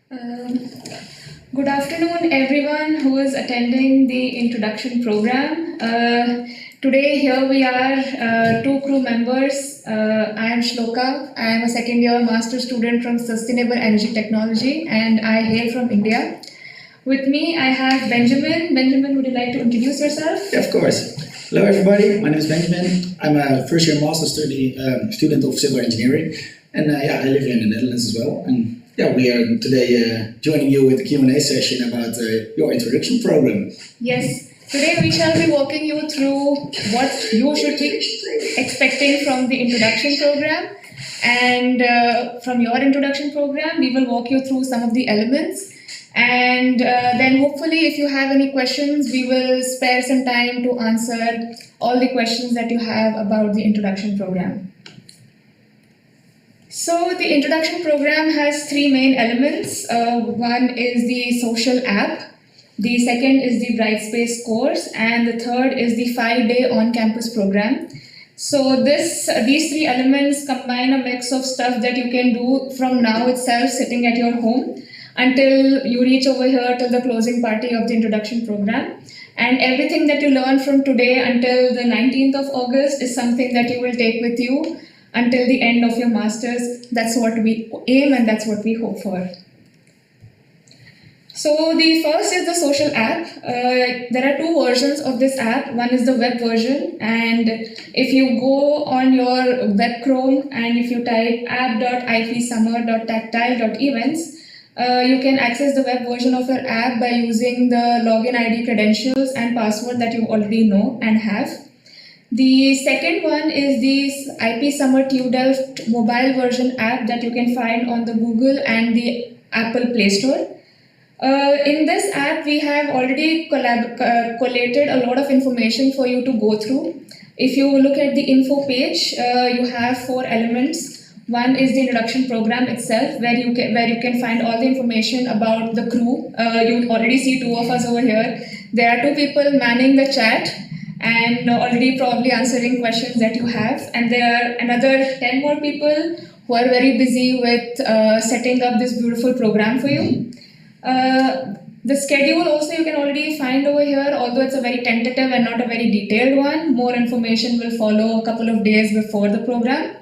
Um, Good afternoon, everyone who is attending the introduction program. Today, here we are, two crew members. I am Shloka. I am a second year master student from Sustainable Energy Technology, and I hail from India. With me, I have Benjamin. Benjamin, would you like to introduce yourself? Yeah, of course. Hello, everybody. My name is Benjamin. I'm a first-year master's student of civil engineering, and I live here in the Netherlands as well. And we are today joining you with a Q&A session about your introduction program. Yes. Today we shall be walking you through what you should be expecting from the introduction program, and from your introduction program we will walk you through some of the elements, and then hopefully if you have any questions we will spare some time to answer all the questions that you have about the introduction program. So the introduction program has three main elements. One is the social app, the second is the Brightspace course, and the third is the 5-day on-campus program. So these three elements combine a mix of stuff that you can do from now itself sitting at your home until you reach over here till the closing party of the introduction program. And everything that you learn from today until the 19th of August is something that you will take with you until the end of your masters. That's what we aim and that's what we hope for. So the first is the social app. There are two versions of this app. One is the web version, and if you go on your web Chrome and if you type app.ipsummer.tactile.events, you can access the web version of your app by using the login ID credentials and password that you already know and have. The second one is the IP Summer TU Delft mobile version app that you can find on the Google and the Apple Play Store. In this app, we have already collated a lot of information for you to go through. If you look at the info page, you have 4 elements. One is the introduction program itself, where you can find all the information about the crew. You already see 2 of us over here. There are 2 people manning the chat and already probably answering questions that you have. And there are another 10 more people who are very busy with setting up this beautiful program for you. The schedule also you can already find over here, although it's a very tentative and not a very detailed one. More information will follow a couple of days before the program.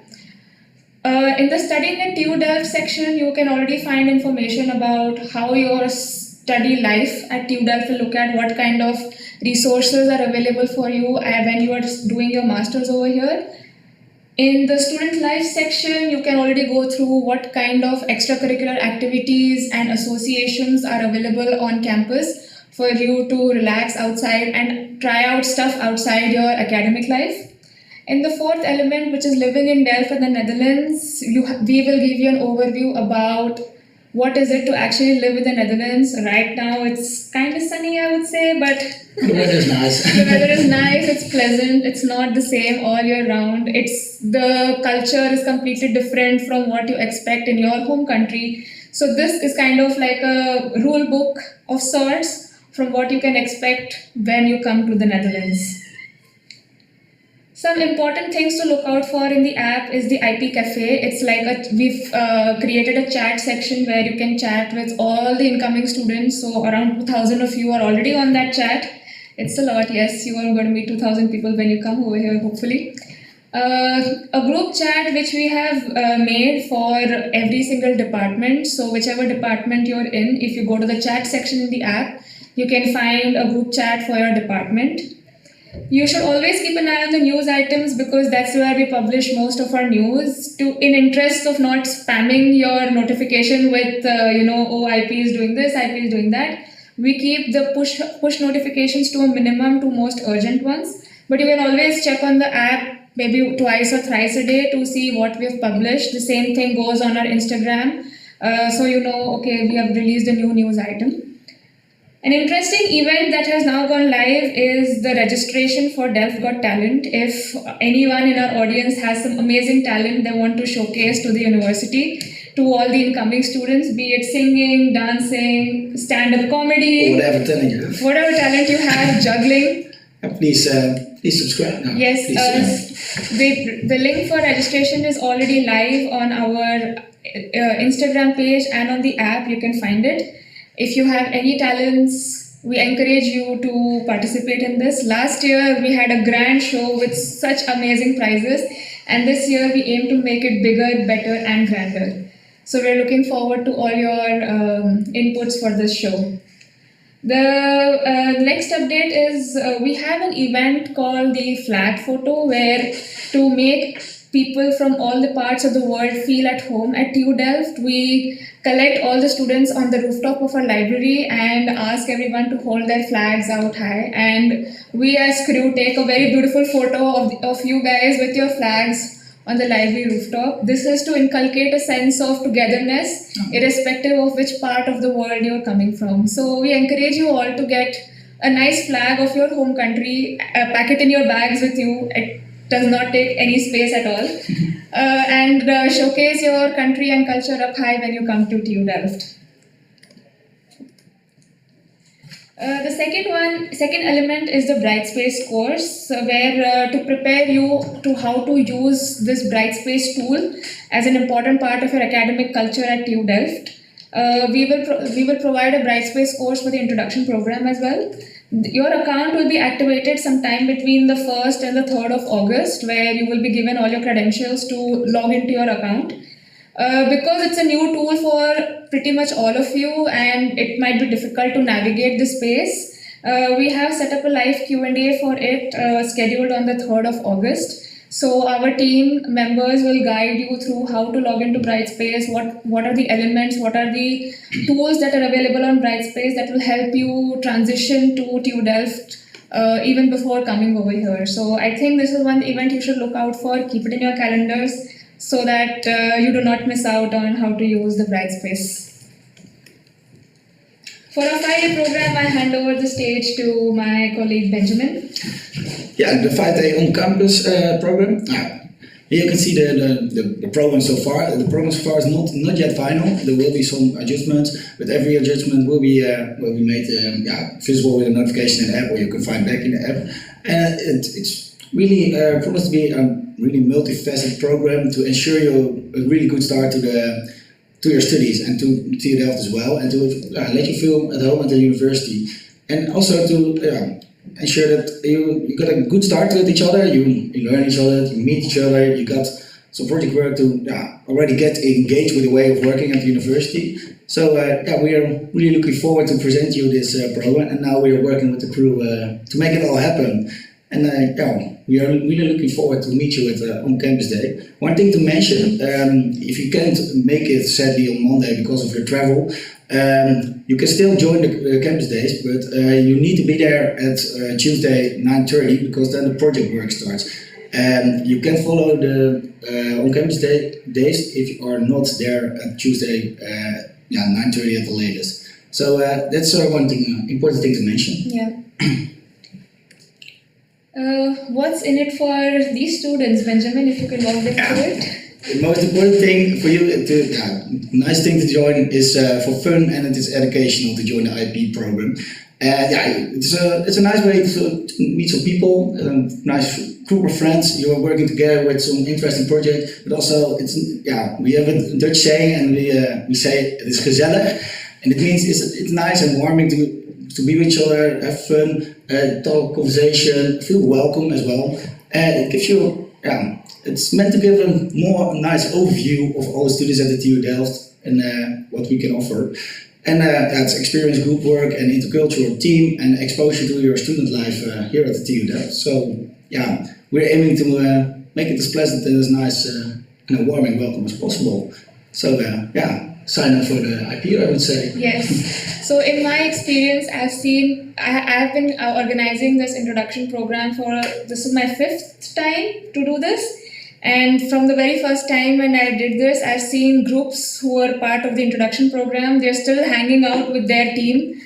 In the studying at TU Delft section, you can already find information about how your study life at TU Delft will look at, what kind of resources are available for you when you are doing your masters over here. In the student life section, you can already go through what kind of extracurricular activities and associations are available on campus for you to relax outside and try out stuff outside your academic life. In the fourth element, which is living in Delft in the Netherlands, we will give you an overview about what is it to actually live in the Netherlands. Right now, it's kind of sunny, I would say, but The weather is nice. the weather is nice, it's pleasant, it's not the same all year round. The culture is completely different from what you expect in your home country. So this is kind of like a rule book of sorts from what you can expect when you come to the Netherlands. Some important things to look out for in the app is the IP Cafe. It's like we've created a chat section where you can chat with all the incoming students. So around 2,000 of you are already on that chat. It's a lot, yes. You are going to meet 2,000 people when you come over here, hopefully. A group chat which we have made for every single department. So whichever department you're in, if you go to the chat section in the app, you can find a group chat for your department. You should always keep an eye on the news items because that's where we publish most of our news, in interest of not spamming your notification with, IP is doing this, IP is doing that. We keep the push notifications to a minimum, to most urgent ones. But you can always check on the app maybe twice or thrice a day to see what we have published. The same thing goes on our Instagram. So okay, we have released a new news item. An interesting event that has now gone live is the registration for Delft Got Talent. If anyone in our audience has some amazing talent they want to showcase to the university, to all the incoming students, be it singing, dancing, stand-up comedy, Or whatever talent you have. Whatever talent you have, juggling. Please subscribe now. Yes, Please, the link for registration is already live on our Instagram page and on the app. You can find it. If you have any talents, we encourage you to participate in this. Last year we had a grand show with such amazing prizes, and this year we aim to make it bigger, better, and grander. So we're looking forward to all your inputs for this show. The next update is we have an event called the Flag Photo, where to make people from all the parts of the world feel at home at TU Delft, we collect all the students on the rooftop of our library and ask everyone to hold their flags out high. And we as crew take a very beautiful photo of you guys with your flags on the library rooftop. This is to inculcate a sense of togetherness, irrespective of which part of the world you're coming from. So we encourage you all to get a nice flag of your home country, pack it in your bags with you. It does not take any space at all. And showcase your country and culture up high when you come to TU Delft. The second element is the Brightspace course, where to prepare you to how to use this Brightspace tool as an important part of your academic culture at TU Delft. We will provide a Brightspace course for the introduction program as well. Your account will be activated sometime between the 1st and the 3rd of August, where you will be given all your credentials to log into your account. Because it's a new tool for pretty much all of you and it might be difficult to navigate the space, we have set up a live Q&A for it scheduled on the 3rd of August. So our team members will guide you through how to log into Brightspace, what are the elements, what are the tools that are available on Brightspace that will help you transition to TU Delft even before coming over here. So I think this is one event you should look out for, keep it in your calendars so that you do not miss out on how to use the Brightspace. For our 5-day program, I hand over the stage to my colleague Benjamin. Yeah, the 5-day on-campus program. Here you can see the program so far. The program so far is not yet final. There will be some adjustments, but every adjustment will be made visible with a notification in the app, or you can find back in the app. And it's really promised to be a really multifaceted program to ensure you a really good start to your studies and to TU Delft as well, and to let you feel at home at the university, and also to ensure that you got a good start with each other, you learn each other, you meet each other, you got some project work to already get engaged with the way of working at the university. So we are really looking forward to present you this program, and now we are working with the crew to make it all happen. And we are really looking forward to meet you at on campus day. One thing to mention, if you can't make it sadly on Monday because of your travel, you can still join the campus days, but you need to be there at Tuesday 9:30 because then the project work starts. And you can follow the on campus days if you are not there at Tuesday 9:30 at the latest. So that's one thing, important thing to mention. Yeah. What's in it for these students, Benjamin, if you can walk them through it? The most important thing for you, nice thing to join is for fun, and it is educational to join the IP program. It's a nice way to meet some people, a nice group of friends. You are working together with some interesting projects, but also we have a Dutch saying, and we say it is gezellig, and it means it's nice and warming to be with each other, have fun, talk, conversation, feel welcome as well, and it gives you it's meant to give a more nice overview of all the students at the TU Delft and what we can offer. And it's experience group work and intercultural team and exposure to your student life here at the TU Delft. So we're aiming to make it as pleasant and as nice and a warm and welcome as possible. So sign up for the IP, I would say. Yes. So in my experience, I've been organizing this introduction program this is my 5th time to do this. And from the very first time when I did this, I've seen groups who were part of the introduction program. They're still hanging out with their team,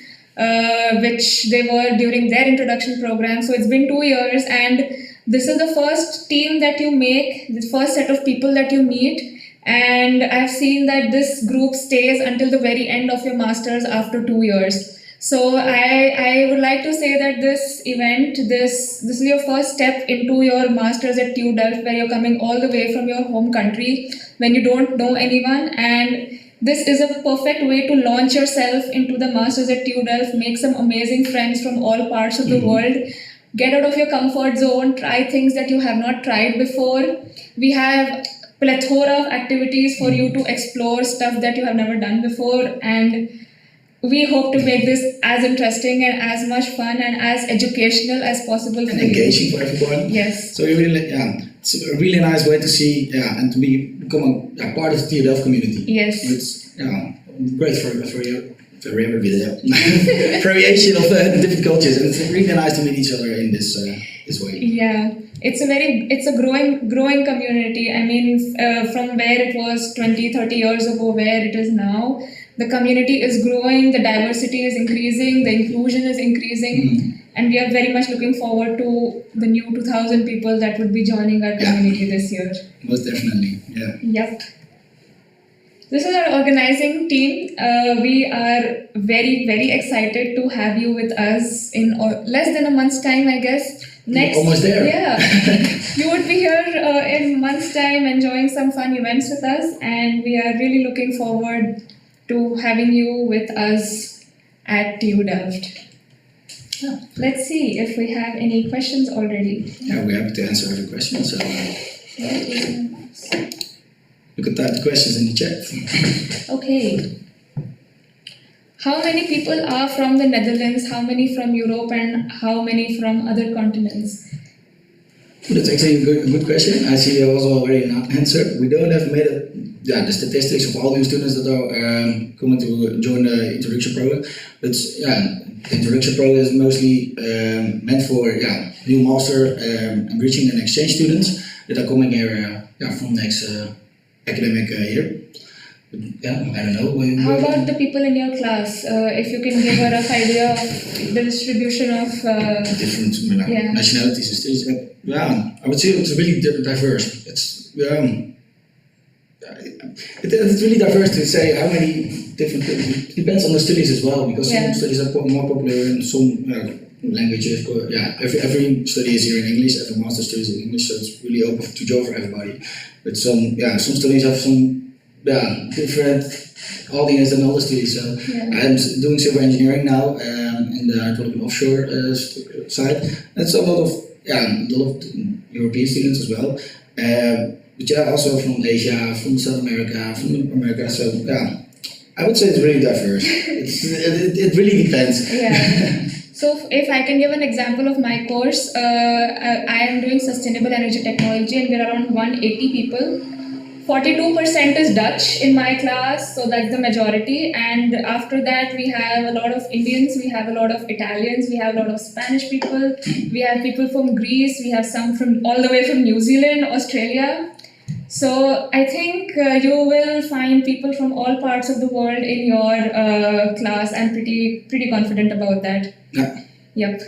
which they were during their introduction program. So it's been 2 years, and this is the first team that you make, the first set of people that you meet. And I've seen that this group stays until the very end of your masters after 2 years. So I would like to say that this event, this is your first step into your masters at TU Delft, where you're coming all the way from your home country when you don't know anyone, and this is a perfect way to launch yourself into the masters at TU Delft, make some amazing friends from all parts of the world, get out of your comfort zone, try things that you have not tried before. We have plethora of activities for you to explore stuff that you have never done before, and we hope to make this as interesting and as much fun and as educational as possible for And you. engaging for everyone. Yes. So it's a really nice way to see and to become a part of the TU Delft community. Yes. It's great for your variation of different cultures, and it's really nice to meet each other in this way. Yeah, it's a growing community. I mean, from where it was 20, 30 years ago, where it is now, the community is growing, the diversity is increasing, the inclusion is increasing, and we are very much looking forward to the new 2,000 people that would be joining our community this year. Most definitely, yeah. Yep. This is our organizing team. We are very, very excited to have you with us in less than a month's time, I guess. Almost there. Yeah. You would be here in a month's time enjoying some fun events with us, and we are really looking forward to having you with us at TU Delft. Yeah. Let's see if we have any questions already. Yeah, we're happy to answer every question. So you can type the questions in the chat. Okay. How many people are from the Netherlands? How many from Europe? And how many from other continents? That's actually a good question. I see also already an answer. We don't have made the statistics of all the students that are coming to join the introduction program. But the introduction program is mostly meant for new master, enriching and exchange students that are coming here from next academic year. But, I don't know. How about the people in your class? If you can give a rough idea of the distribution of different nationalities and studies. I would say it's really diverse. It's it's really diverse to say how many different. It depends on the studies as well, because some studies are more popular in some languages. Every study is here in English. Every master studies in English, so it's really open to join for everybody. But some studies have some different audience than other studies. So I'm doing civil engineering now in the hydraulic and offshore side. That's a lot of European students as well. But also from Asia, from South America, from America. So I would say it's really diverse. It really depends. Yeah. So if I can give an example of my course, I am doing sustainable energy technology, and there are around 180 people. 42% is Dutch in my class, so that's the majority. And after that, we have a lot of Indians, we have a lot of Italians, we have a lot of Spanish people, we have people from Greece, we have some from all the way from New Zealand, Australia. So I think you will find people from all parts of the world in your class. I'm pretty confident about that. Yeah. Yep.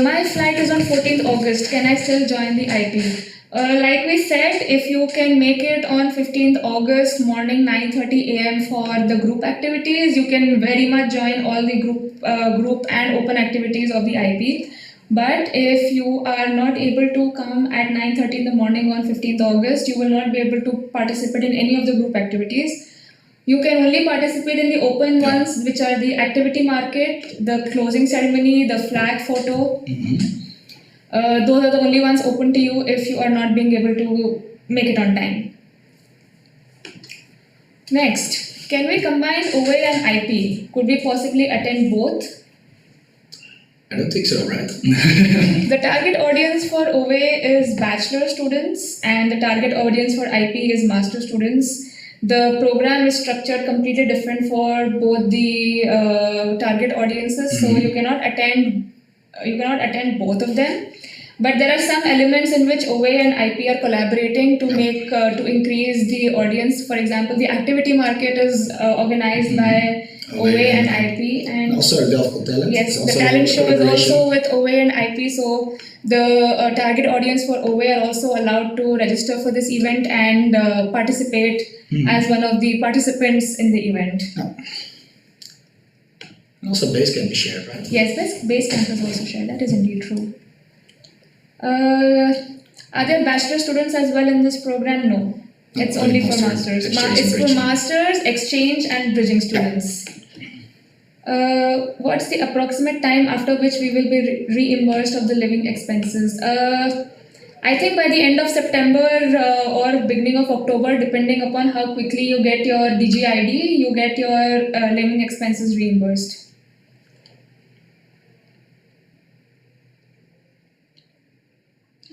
My flight is on 14th August. Can I still join the IP? Like we said, if you can make it on 15th August morning 9:30 a.m. for the group activities, you can very much join all the group and open activities of the IP. But if you are not able to come at 9:30 in the morning on 15th August, you will not be able to participate in any of the group activities. You can only participate in the open ones, which are the activity market, the closing ceremony, the flag photo. Those are the only ones open to you if you are not being able to make it on time. Next, can we combine OA and IP? Could we possibly attend both? I don't think so, right? The target audience for OA is bachelor students, and the target audience for IP is master students. The program is structured completely different for both the target audiences, so you cannot attend both of them. But there are some elements in which OA and IP are collaborating to make to increase the audience. For example, the activity market is organized by OA and IP, and also Delft Got Talent. Yes, the talent show is also with OA and IP. So the target audience for OA are also allowed to register for this event and participate as one of the participants in the event. And also Basecamp is shared, right? Yes, Basecamp is also shared. That is indeed true. Are there bachelor students as well in this program? No. It's only for masters. It's for masters, exchange, and bridging students. What's the approximate time after which we will be reimbursed of the living expenses? I think by the end of September or beginning of October, depending upon how quickly you get your DGID, you get your living expenses reimbursed.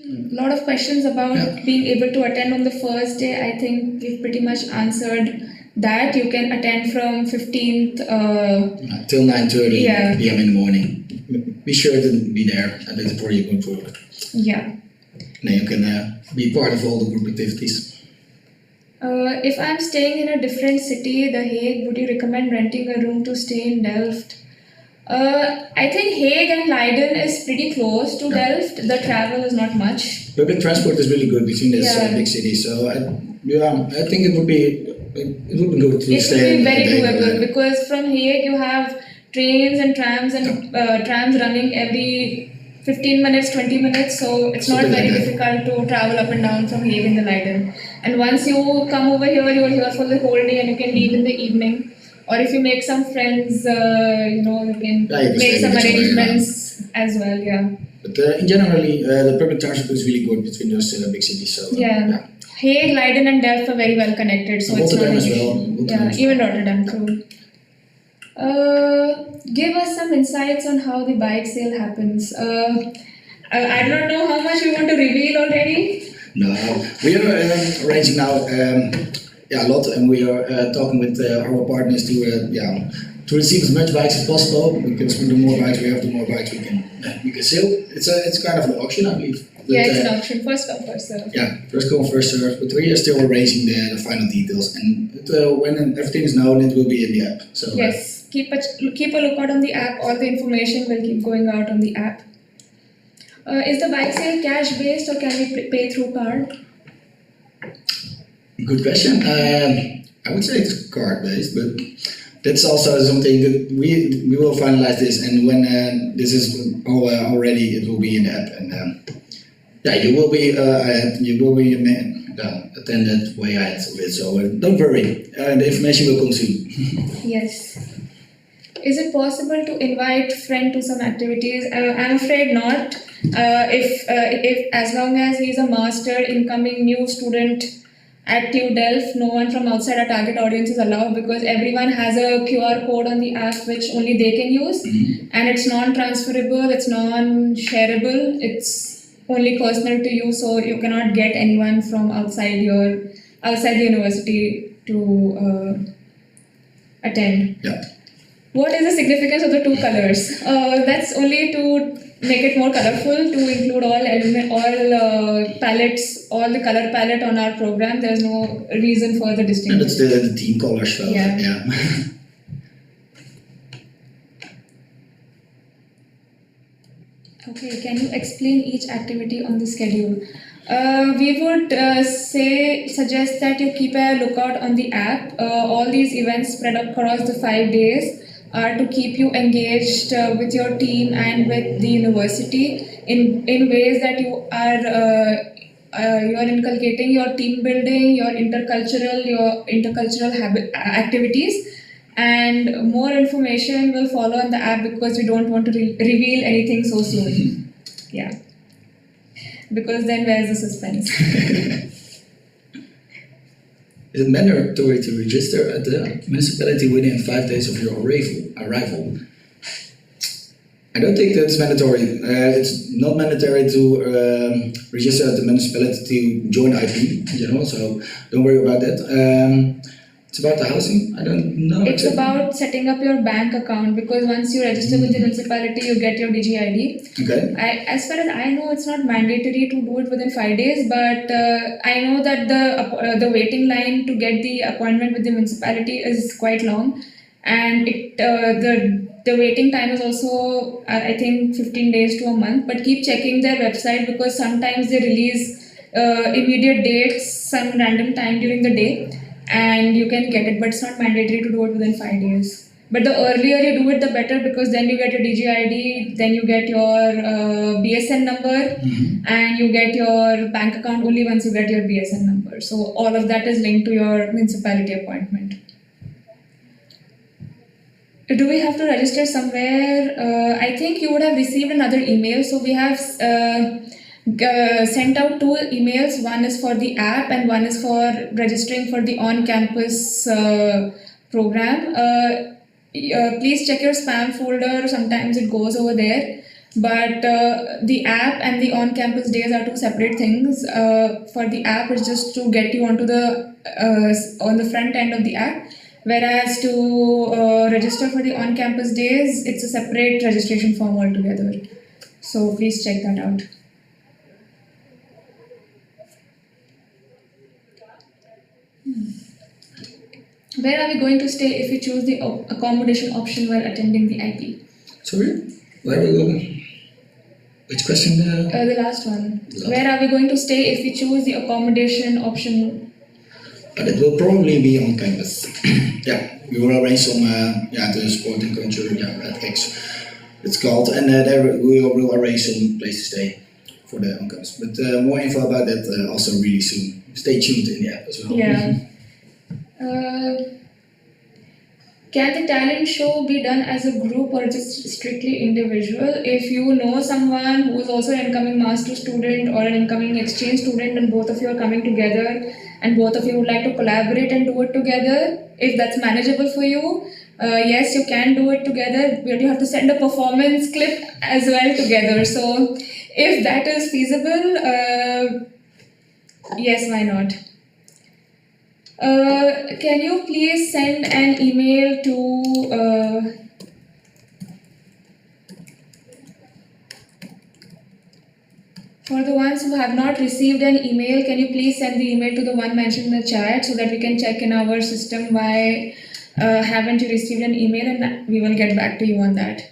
A lot of questions about being able to attend on the first day. I think we've pretty much answered that. You can attend from 15th till 9:30 p.m. in the morning. Be sure to be there at least before you go for work. Yeah. Then you can be part of all the group activities. If I'm staying in a different city, The Hague, would you recommend renting a room to stay in Delft? I think Hague and Leiden is pretty close to Delft. The travel is not much. Public transport is really good between these big cities, so I think it would be good to stay. It would be very doable because from Hague you have trains and trams trams running every 15 minutes, 20 minutes, so it's not very difficult to travel up and down from Hague in the Leiden. And once you come over here, you're here for the whole day and you can leave in the evening. Or if you make some friends, you can make some arrangements as well, But in generally, the public transport is really good between those big cities. So Hague, Leiden, and Delft are very well connected, so it's not an issue. Even Rotterdam too. Give us some insights on how the bike sale happens. I don't know how much you want to reveal already. No, we are arranging now. A lot, and we are talking with our partners to receive as much bikes as possible. Because the more bikes we have, the more bikes we can sell. It's kind of an auction, I believe. But, it's an auction. First come, first serve. First come, first serve. But we are still arranging the final details, and when everything is known, it will be in the app. So yes, keep a lookout on the app. All the information will keep going out on the app. Is the bike sale cash based or can we pay through card? Good question. I would say it's card based, but that's also something that we will finalize this, and when this is all ready, it will be in the app, and you will be attended way ahead of it. So don't worry, the information will come soon. Yes. Is it possible to invite friend to some activities? I'm afraid not. If as long as he's a master incoming new student at TU Delft, no one from outside our target audience is allowed because everyone has a QR code on the app which only they can use, and it's non-transferable, it's non-shareable, it's only personal to you, so you cannot get anyone from outside the university to attend. What is the significance of the two colors? That's only to make it more colorful, to include all palettes, all the color palette on our program. There's no reason for the distinction. And it's the team colors. So, Okay, can you explain each activity on the schedule? We would suggest that you keep a lookout on the app. All these events spread across the 5 days are to keep you engaged with your team and with the university in ways that you are inculcating your team building, your intercultural activities, and more information will follow on the app because we don't want to reveal anything so soon. Because then where's the suspense? Is it mandatory to register at the municipality within 5 days of your arrival? I don't think that's mandatory. It's not mandatory to register at the municipality to join IP in general, so don't worry about that. It's about the housing. I don't know. It's about setting up your bank account because once you register with the municipality, you get your DGID. Okay. As far as I know, it's not mandatory to do it within 5 days, but I know that the waiting line to get the appointment with the municipality is quite long, and the waiting time is also I think 15 days to a month. But keep checking their website because sometimes they release immediate dates some random time during the day, and you can get it, but it's not mandatory to do it within 5 days. But the earlier you do it, the better, because then you get your DGID, then you get your BSN number, and you get your bank account only once you get your BSN number. So all of that is linked to your municipality appointment. Do we have to register somewhere? I think you would have received another email. So we have sent out 2 emails. One is for the app and one is for registering for the on-campus program. Please check your spam folder. Sometimes it goes over there. But the app and the on-campus days are 2 separate things. For the app, it's just to get you onto the on the front end of the app. Whereas to register for the on-campus days, it's a separate registration form altogether. So please check that out. Where are we going to stay if we choose the accommodation option while attending the IP? Sorry? Where are we going? Which question? The last one. Where are we going to stay if we choose the accommodation option? It will probably be on campus. Yeah, we will arrange some the sport and culture, at X it's called, and there we will arrange some place to stay for the on campus. But more info about that also really soon. Stay tuned in the app as well. Yeah. Can the talent show be done as a group or just strictly individual? If you know someone who is also an incoming master student or an incoming exchange student and both of you are coming together and both of you would like to collaborate and do it together, if that's manageable for you, yes, you can do it together, but you have to send a performance clip as well together. So if that is feasible, yes, why not? Can you please send an email to for the ones who have not received an email, can you please send the email to the one mentioned in the chat so that we can check in our system why haven't you received an email, and we will get back to you on that.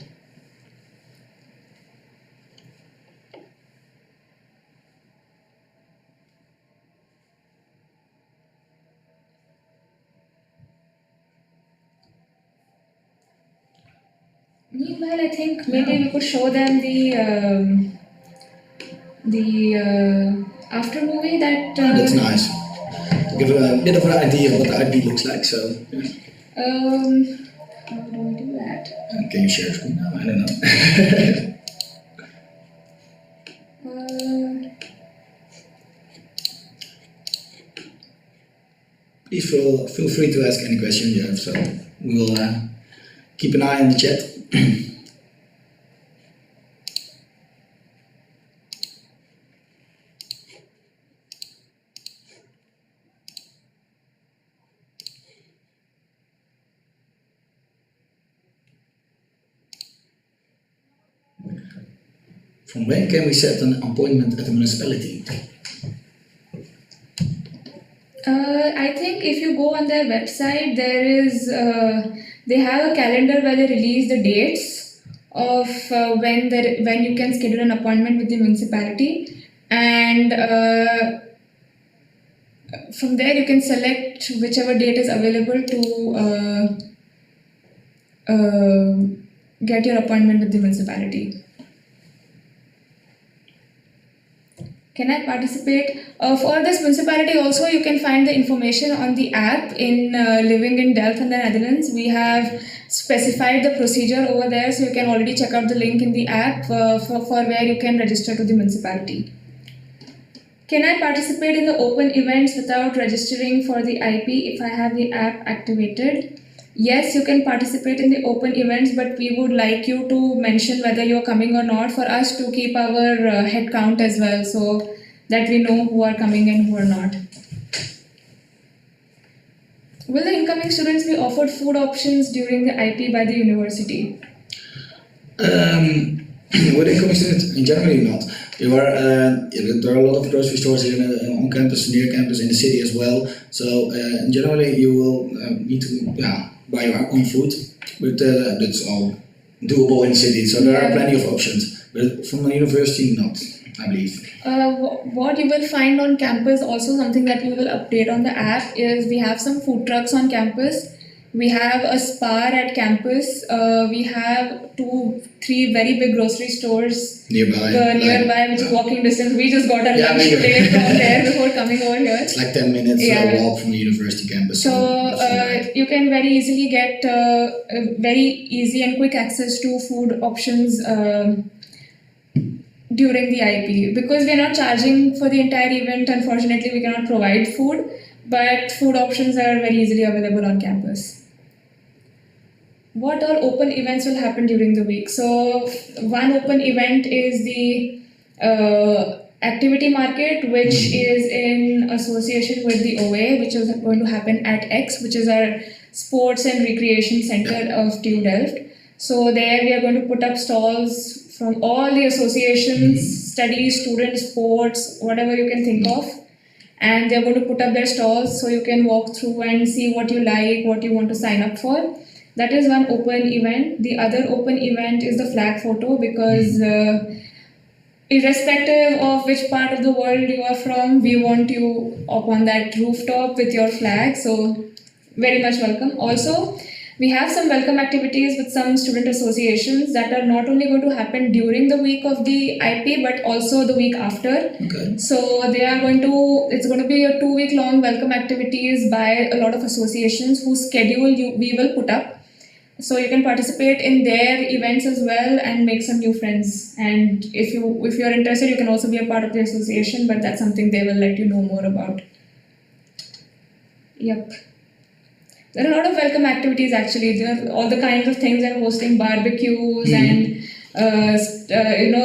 Meanwhile, I think maybe we could show them the after movie that. That's nice. Give a bit of an idea of what the IP looks like. So. How do we do that? Can you share screen now? I don't know. Please feel free to ask any question you have. So we will keep an eye on the chat. From when can we set an appointment at the municipality? I think if you go on their website, there is they have a calendar where they release the dates of when you can schedule an appointment with the municipality, and from there you can select whichever date is available to get your appointment with the municipality. Can I participate? For this municipality also, you can find the information on the app in Living in Delft in the Netherlands. We have specified the procedure over there, so you can already check out the link in the app for where you can register to the municipality. Can I participate in the open events without registering for the IP if I have the app activated? Yes, you can participate in the open events, but we would like you to mention whether you're coming or not for us to keep our head count as well, so that we know who are coming and who are not. Will the incoming students be offered food options during the IP by the university? With incoming students, in general, not. There are a lot of grocery stores here on campus, near campus, in the city as well. So generally, you will need to buy your own food, but that's all doable in the city. So there are plenty of options, but from the university, not, I believe. What you will find on campus, also something that we will update on the app, is we have some food trucks on campus. We have a spa at campus. We have 3 very big grocery stores nearby, which is walking distance. We just got our lunch today from there before coming over here. It's like 10 minutes walk from the university campus. So you can very easily get very easy and quick access to food options during the IP. Because we are not charging for the entire event, unfortunately, we cannot provide food, but food options are very easily available on campus. What all open events will happen during the week? So one open event is the activity market, which is in association with the OA, which is going to happen at X, which is our sports and recreation center of TU Delft. So there we are going to put up stalls from all the associations, studies, students, sports, whatever you can think of. And they're going to put up their stalls so you can walk through and see what you like, what you want to sign up for. That is one open event. The other open event is the flag photo, because irrespective of which part of the world you are from, we want you up on that rooftop with your flag. So very much welcome. Also, we have some welcome activities with some student associations that are not only going to happen during the week of the IP, but also the week after. Okay. So it's going to be a 2-week long welcome activities by a lot of associations whose schedule we will put up. So you can participate in their events as well and make some new friends. And if you're interested, you can also be a part of the association, but that's something they will let you know more about. Yep. There are a lot of welcome activities actually. There are all the kinds of things they're hosting, barbecues and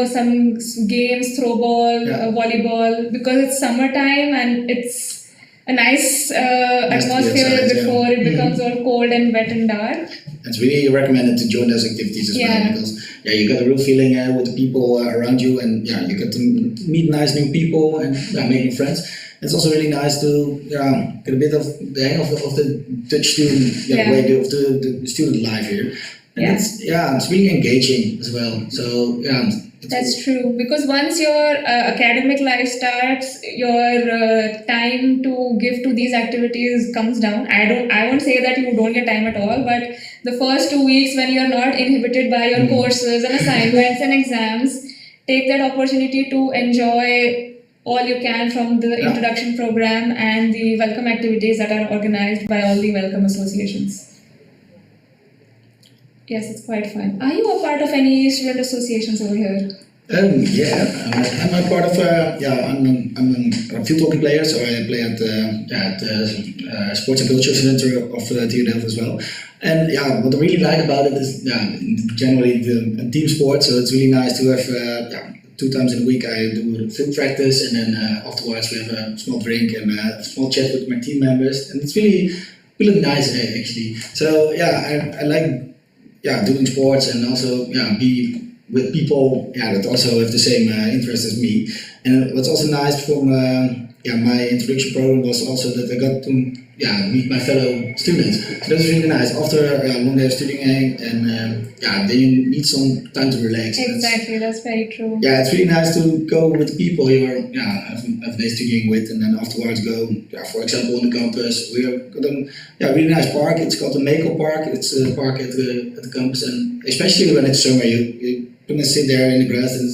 some games, throwball, volleyball, because it's summertime and it's a nice atmosphere before it becomes all cold and wet and dark. It's really recommended to join those activities as well, because you got a real feeling with the people around you, and you get to meet nice new people and make new friends. It's also really nice to get a bit of the hang of the Dutch student way of the student life here. And it's really engaging as well. So that's true, because once your academic life starts, your time to give to these activities comes down. I won't say that you don't get time at all, but the first 2 weeks when you're not inhibited by your courses and assignments and exams, take that opportunity to enjoy all you can from the introduction program and the welcome activities that are organized by all the welcome associations. Yes, it's quite fun. Are you a part of any student associations over here? I'm a part of I'm a field hockey player, so I play at the Sports and Culture Center of TU Delft as well. And what I really like about it is generally the team sport. So it's really nice to have 2 times in a week I do field practice, and then afterwards we have a small drink and a small chat with my team members, and it's really nice actually. So I like doing sports and also be with people that also have the same interest as me. And what's also nice from my introduction program was also that I got to meet my fellow students. So that's really nice. After a long day of studying, and then you need some time to relax. Exactly, that's very true. It's really nice to go with people you're have day studying with, and then afterwards go, for example, on the campus. We have got a really nice park. It's called the Mako Park. It's a park at the campus, and especially when it's summer, you can sit there in the grass and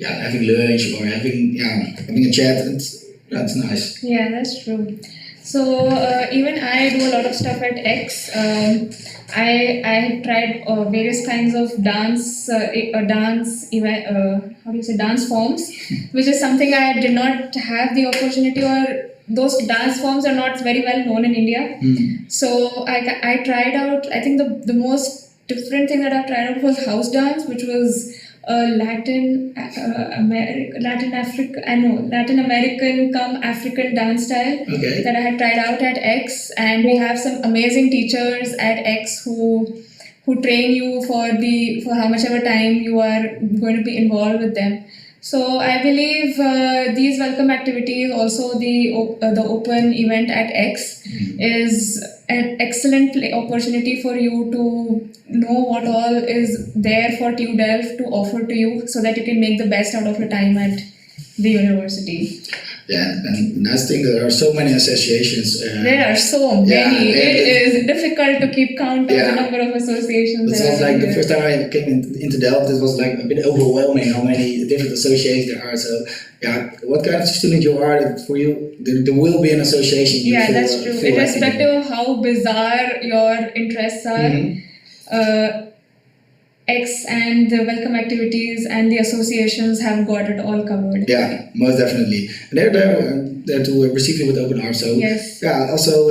having lunch or having a chat. And it's nice. Yeah, that's true. So even I do a lot of stuff at X. I have tried various kinds of dance dance forms, which is something I did not have the opportunity, or those dance forms are not very well known in India. So I tried out, I think the most different thing that I've tried out was house dance, which was Latin American come African dance style that I had tried out at X, and we have some amazing teachers at X who train you for how much ever time you are going to be involved with them. So I believe these welcome activities, also the open event at X, is an excellent opportunity for you to know what all is there for TU Delft to offer to you, so that you can make the best out of your time at the university. Yeah, and the nice thing, there are so many associations. There are so many. It is difficult difficult to keep count of Yeah. the number of associations. It that was are like the there. first time I came into Delft, it was like a bit overwhelming how many different associations there are. So, yeah, what kind of student you are, for you, there will be an association. You Yeah, feel, that's true. feel Irrespective of how bizarre your interests are, X and the welcome activities and the associations have got it all covered. Yeah, most definitely. And they're there to receive you with open arms. So, Yes. yeah, also,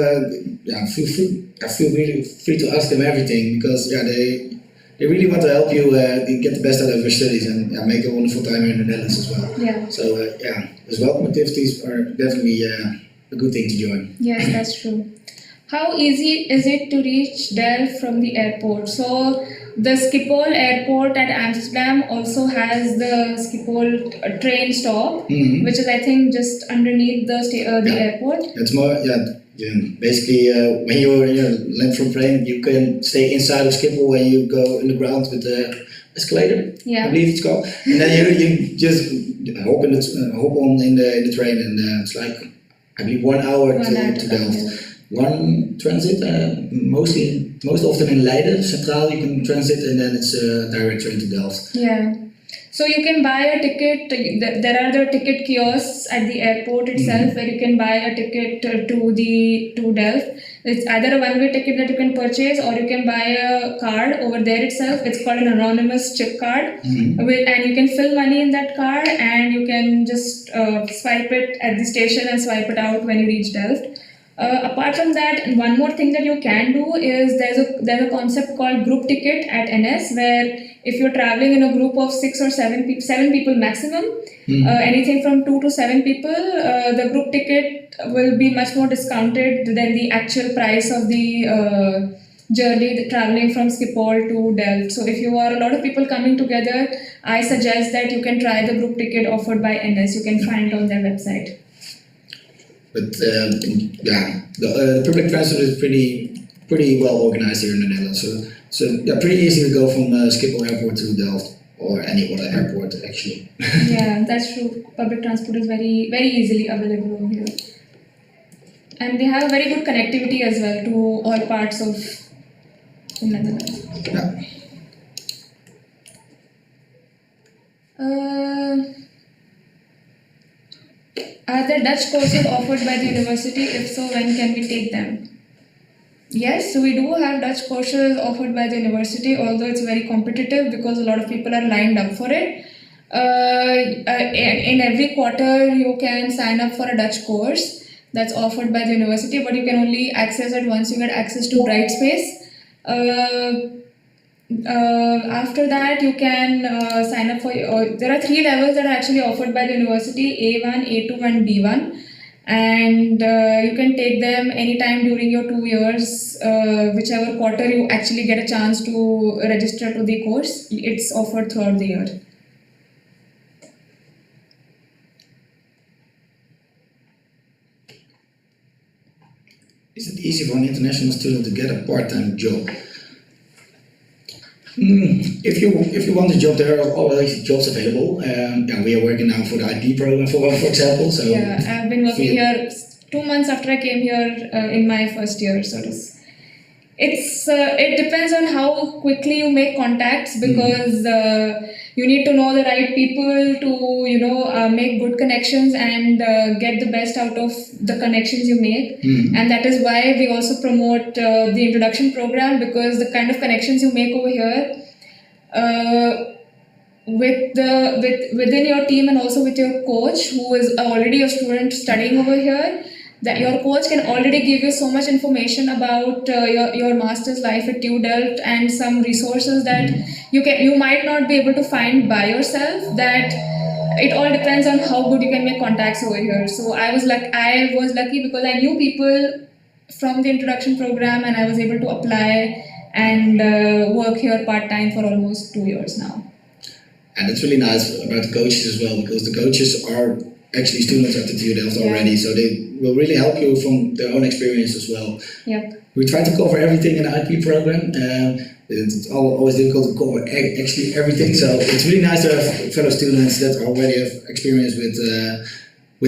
feel free. I feel really free to ask them everything because they really want to help you get the best out of your studies and make a wonderful time here in the Netherlands as well. Yeah. So those welcome activities are definitely a good thing to join. Yes, that's true. How easy is it to reach Delft from the airport? So the Schiphol airport at Amsterdam also has the Schiphol train stop, which is I think just underneath the airport. It's more basically when you land from plane, you can stay inside of Schiphol when you go in the ground with the escalator. Yeah. I believe it's called. And then you just hop on in the train, and it's like I believe 1 hour to Delft. Yeah. One transit, most often in Leiden Centraal you can transit, and then it's a direct train to Delft. Yeah. So you can buy a ticket. There are the ticket kiosks at the airport itself where you can buy a ticket to Delft. It's either a one-way ticket that you can purchase, or you can buy a card over there itself. It's called an anonymous chip card, and you can fill money in that card, and you can just swipe it at the station and swipe it out when you reach Delft. Apart from that, one more thing that you can do is there's a concept called group ticket at NS, where if you're traveling in a group of 6 or 7 people maximum, anything from 2 to 7 people, the group ticket will be much more discounted than the actual price of the journey traveling from Schiphol to Delft. So if you are a lot of people coming together, I suggest that you can try the group ticket offered by NS. You can find it on their website. But the public transport is pretty well organized here in the Netherlands. So pretty easy to go from Schiphol Airport to Delft or any other airport actually. Yeah, that's true. Public transport is very easily available over here, and they have very good connectivity as well to all parts of the Netherlands. Yeah. Are there Dutch courses offered by the university? If so, when can we take them? Yes, so we do have Dutch courses offered by the university, although it's very competitive because a lot of people are lined up for it. In every quarter, you can sign up for a Dutch course that's offered by the university, but you can only access it once you get access to Brightspace. After that, you can sign up for. There are 3 levels that are actually offered by the university: A1, A2, and B1. And you can take them anytime during your 2 years, whichever quarter you actually get a chance to register to the course. It's offered throughout the year. Is it easy for an international student to get a part-time job? If you want a job, there are always jobs available. We are working now for the IP program, for example. So yeah, I've been working here 2 months after I came here in my first year. So it depends on how quickly you make contacts, because you need to know the right people to make good connections and get the best out of the connections you make. And that is why we also promote the introduction program, because the kind of connections you make over here within your team and also with your coach, who is already a student studying over here, that your coach can already give you so much information about your master's life at TU Delft and some resources that you might not be able to find by yourself. That it all depends on how good you can make contacts over here. So I was lucky because I knew people from the introduction program, and I was able to apply and work here part-time for almost 2 years now. And it's really nice about the coaches as well, because the coaches are actually students at the TU Delft already, so they will really help you from their own experience as well. Yep. We try to cover everything in the IP program. It's always difficult to cover actually everything, so it's really nice to have fellow students that already have experience with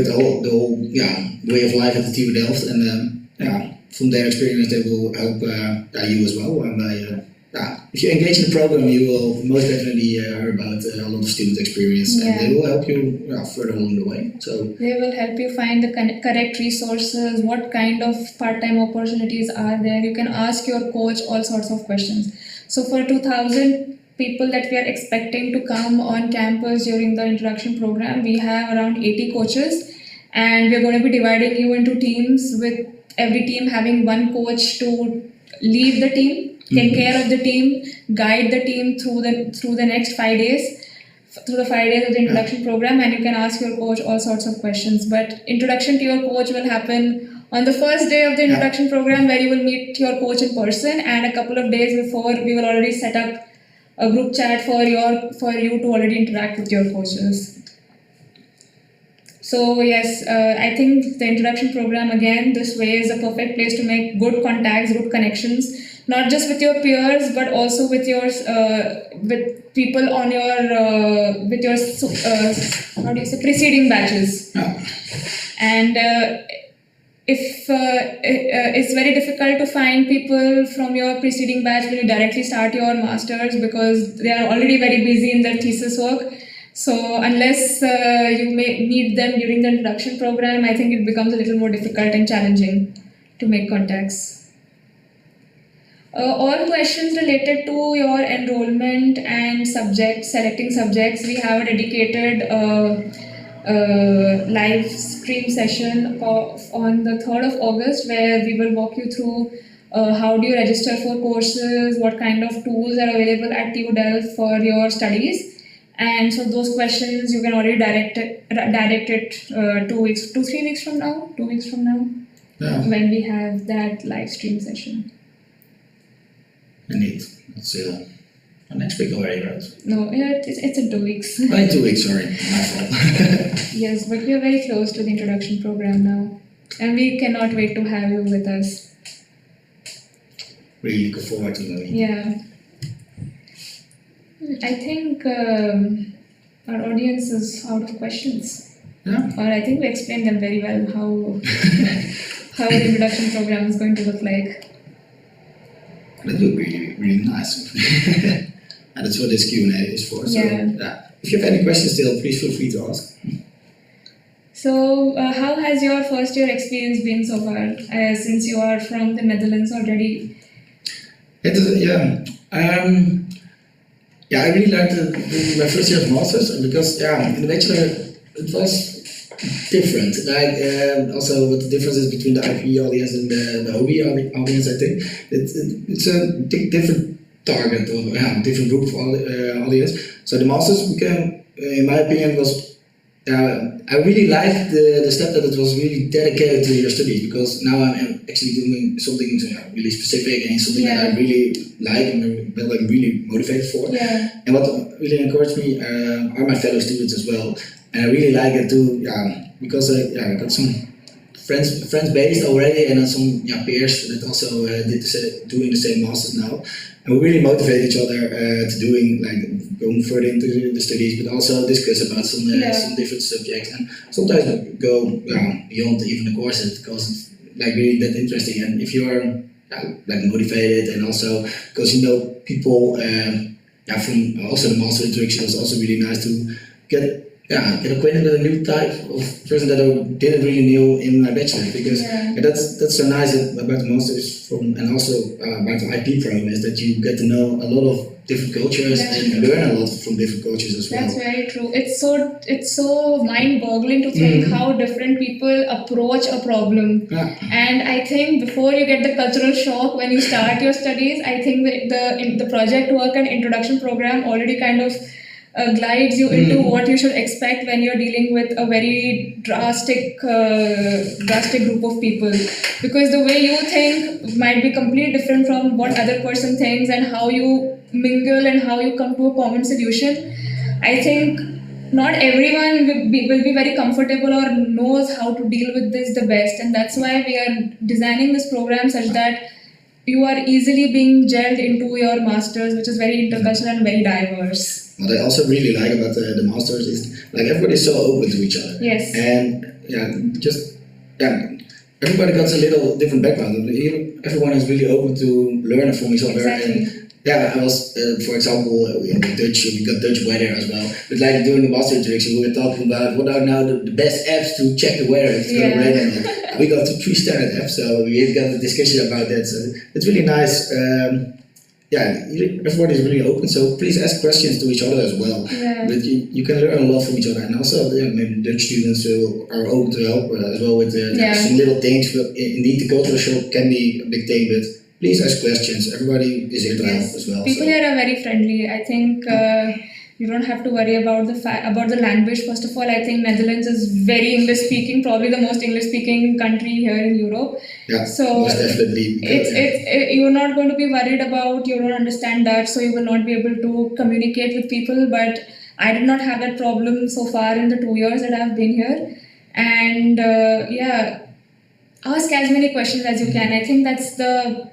the whole way of life at the TU Delft, and from their experience, they will help you as well. And if you engage in the program, you will most definitely hear about a lot of student experience, and they will help you further along the way. So they will help you find the correct resources, what kind of part-time opportunities are there. You can ask your coach all sorts of questions. So for 2,000 people that we are expecting to come on campus during the introduction program, we have around 80 coaches, and we're going to be dividing you into teams, with every team having one coach to lead the team, take care of the team, guide the team through the next 5 days, through the 5 days of the introduction program, and you can ask your coach all sorts of questions. But introduction to your coach will happen on the first day of the introduction program, where you will meet your coach in person, and a couple of days before we will already set up a group chat for you to already interact with your coaches. So yes, I think the introduction program, again, this way is a perfect place to make good contacts, good connections, not just with your peers, but also with your with people on your with your how do you say, preceding batches. And it's very difficult to find people from your preceding batch when you directly start your masters, because they are already very busy in their thesis work. So unless you may meet them during the introduction program, I think it becomes a little more difficult and challenging to make contacts. All questions related to your enrollment and selecting subjects, we have a dedicated live stream session on the 3rd of August, where we will walk you through how do you register for courses, what kind of tools are available at TU Delft for your studies. And so those questions you can already direct it 2 3 weeks from now, when we have that live stream session. Indeed. That's next week already, right? No, it's in 2 weeks. Oh, in 2 weeks, sorry. My fault. Yes, but we are very close to the introduction program now. And we cannot wait to have you with us. Really looking forward to it. Yeah. I think our audience is out of questions. Yeah. Or I think we explained them very well how the introduction program is going to look like. That would be really nice. And that's what this Q&A is for. So, if you have any questions still, please feel free to ask. So, how has your first year experience been so far, since you are from the Netherlands already? I really liked my first year of masters, because in the bachelor it was different. Also what the difference is between the IP audience and the hobby audience. I think it's a different target, or different group of audience. So the masters became, in my opinion, was I really liked the step that it was really dedicated to your studies, because now I'm actually doing something really specific and something that I really like and that I'm really motivated for. And what really encouraged me are my fellow students as well. And I really like it too, because I got some friends based already, and some peers that also doing the same masters now. And we really motivate each other to going further into the studies, but also discuss about some different subjects, and sometimes go beyond even the courses, because it's really that interesting. And if you are motivated, and also because you know people from also the master interaction, was also really nice to get acquainted with a new type of person that I didn't really know in my bachelor, because that's so nice about the masters and also about the IP program, is that you get to know a lot of different cultures and learn a lot from different cultures as well. That's very true. It's so mind-boggling to think how different people approach a problem. And I think before you get the cultural shock when you start your studies, I think the project work and introduction program already kind of glides you into what you should expect when you're dealing with a very drastic group of people, because the way you think might be completely different from what other person thinks, and how you mingle and how you come to a common solution. I think not everyone will be very comfortable or knows how to deal with this the best, and that's why we are designing this program such that you are easily being gelled into your masters, which is very intercultural and very diverse. What I also really like about the masters is everybody's so open to each other. Yes. And everybody got a little different background. Everyone is really open to learn from each other. Exactly. And yeah, I was, for example, in Dutch, we got Dutch weather as well. But like during the master introduction, we were talking about what are now the best apps to check the weather if it's going to rain or not. We got 3 standard apps, so we got a discussion about that. So it's really nice. Yeah, everybody is really open, so please ask questions to each other as well. Yeah. But you can learn a lot from each other, and also maybe Dutch students who are open to help as well with some little things. But indeed, the cultural shock can be a big thing, but please ask questions. Everybody is here to help as well. People here are very friendly. I think you don't have to worry about about the language. First of all, I think Netherlands is very English speaking, probably the most English speaking country here in Europe. Yeah, so most definitely. You're not going to be worried about you don't understand Dutch, so you will not be able to communicate with people. But I did not have that problem so far in the 2 years that I've been here, and ask as many questions as you can. I think that's the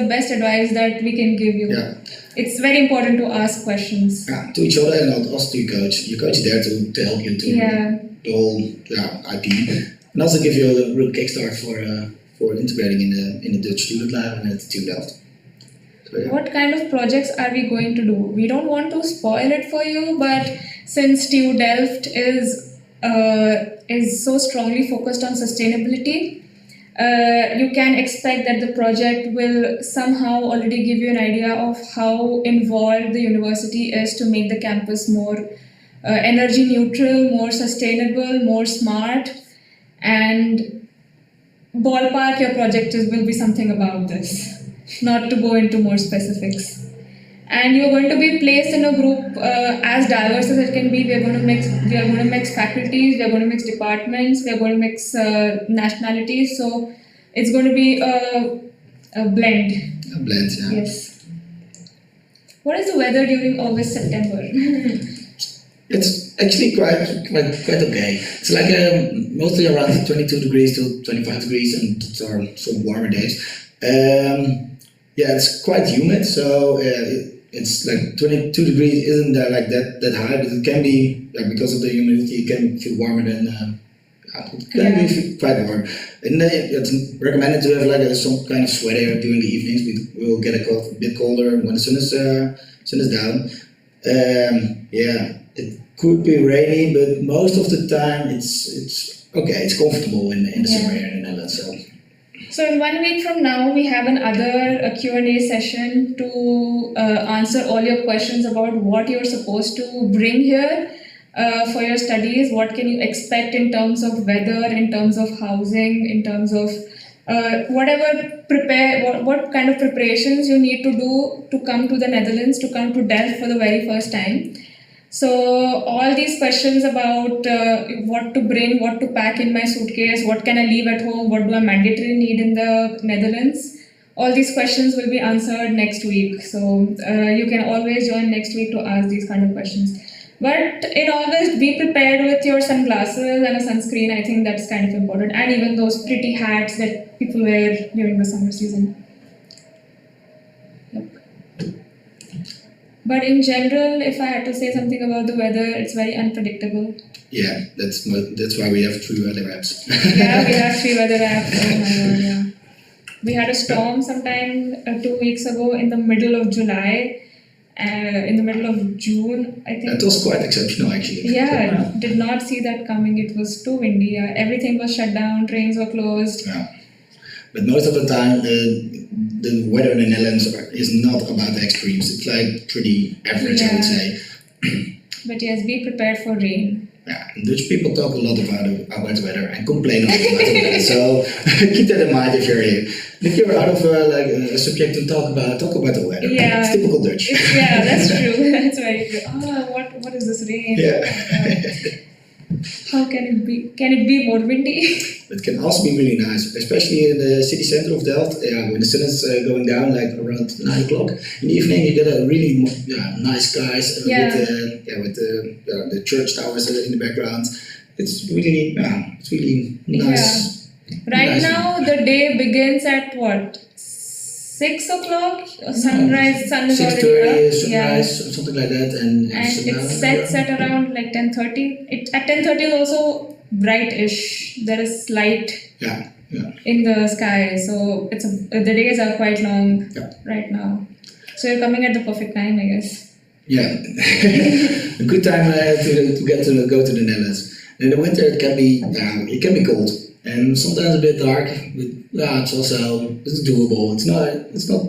best advice that we can give you. Yeah. It's very important to ask questions. Yeah, to each other and also to your coach. Your coach is there to help you to the whole IP, and also give you a real kickstart for integrating in the Dutch student life and at TU Delft. So, yeah. What kind of projects are we going to do? We don't want to spoil it for you, but since TU Delft is so strongly focused on sustainability, you can expect that the project will somehow already give you an idea of how involved the university is to make the campus more energy neutral, more sustainable, more smart, and ballpark your project will be something about this, not to go into more specifics. And you're going to be placed in a group as diverse as it can be. We are going to mix faculties, we are going to mix departments, we are going to mix nationalities. So it's going to be a blend. A blend, yeah. Yes. What is the weather during August, September? It's actually quite okay. It's like mostly around 22 degrees to 25 degrees, and there are some warmer days. Yeah, it's quite humid, so it's like 22 degrees isn't like that high, but it can be because of the humidity. It can feel warmer than it can be quite warm. And it's recommended to have some kind of sweater during the evenings. We will get a bit colder when the sun is down. Yeah, it could be rainy, but most of the time it's okay. It's comfortable in the summer here in the Netherlands. So in 1 week from now, we have a Q&A session to answer all your questions about what you're supposed to bring here for your studies. What can you expect in terms of weather, in terms of housing, in terms of what kind of preparations you need to do to come to the Netherlands, to come to Delft for the very first time. So all these questions about what to bring, what to pack in my suitcase, what can I leave at home, what do I mandatory need in the Netherlands, all these questions will be answered next week. So you can always join next week to ask these kind of questions. But in August, be prepared with your sunglasses and a sunscreen. I think that's kind of important. And even those pretty hats that people wear during the summer season. Yep. But in general, if I had to say something about the weather, it's very unpredictable. Yeah, that's why we have 3 weather apps. Yeah, we have 3 weather apps. Oh my god, yeah. We had a storm sometime 2 weeks ago in the middle of July. In the middle of June, I think. That was quite exceptional, actually. Yeah, did not see that coming. It was too windy. Everything was shut down. Trains were closed. Yeah. But most of the time, the weather in the Netherlands is not about the extremes. It's like pretty average, I would say. But yes, be prepared for rain. Yeah, Dutch people talk a lot about weather and complain a lot about the weather. So keep that in mind if you're here. If you're out of a subject to talk about the weather. Yeah, it's typical Dutch. Yeah, that's true. That's very true. What is this rain? Yeah. How can it be? Can it be more windy? It can also be really nice, especially in the city center of Delft. When the sun is going down, like around 9 o'clock in the evening, you get a really nice skies with the church towers in the background. It's really nice. Right now, the day begins at what? 6 o'clock? Sunrise, sun is already up. Sunrise, something like that. And it sets at around like 10:30. At 10:30 is also bright-ish. There is light. Yeah. in the sky. So the days are quite long Yeah. right now. So you're coming at the perfect time, I guess. Yeah, a good time to get to go to the Netherlands. In the winter it can be cold and sometimes a bit dark, but yeah, it's doable. It's not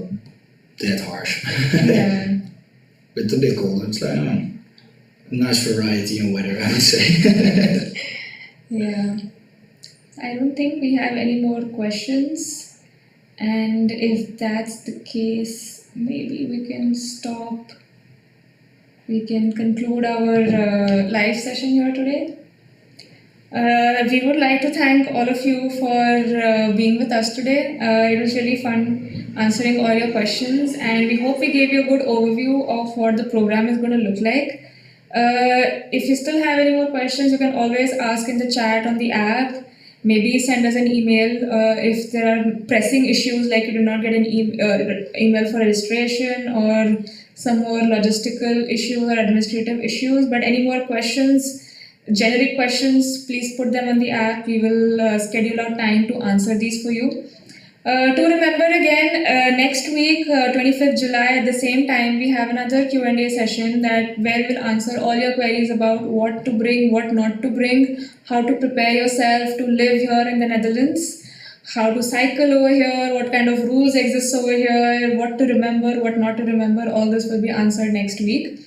that harsh, Yeah. but a bit cold. It's like a nice variety in weather, I would say. Yeah. I don't think we have any more questions. And if that's the case, maybe we can stop. We can conclude our live session here today. We would like to thank all of you for being with us today. It was really fun answering all your questions, and we hope we gave you a good overview of what the program is going to look like. If you still have any more questions, you can always ask in the chat on the app. Maybe send us an email if there are pressing issues like you do not get an email for registration or some more logistical issues or administrative issues. But any more questions, generic questions, please put them on the app. We will schedule out time to answer these for you. To remember again, next week, 25th July, at the same time, we have another Q&A session where we'll answer all your queries about what to bring, what not to bring, how to prepare yourself to live here in the Netherlands, how to cycle over here, what kind of rules exist over here, what to remember, what not to remember. All this will be answered next week.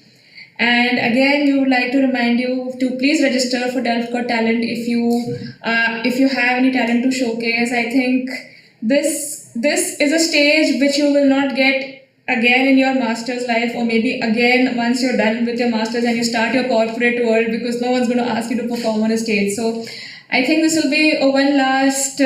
And again, we would like to remind you to please register for Delft Got Talent if you have any talent to showcase. I think this is a stage which you will not get again in your master's life, or maybe again once you're done with your master's and you start your corporate world, because no one's going to ask you to perform on a stage. So I think this will be a one last,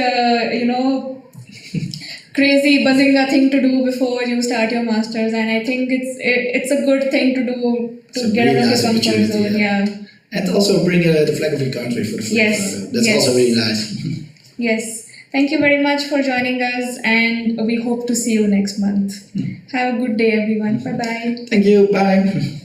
crazy buzzinga thing to do before you start your masters, and I think it's a good thing to do to get out of your comfort zone. Yeah. And also bring the flag of your country for the flag. Yes. That's Yes. also really nice. Yes. Thank you very much for joining us, and we hope to see you next month. Have a good day, everyone. Bye bye. Thank you. Bye.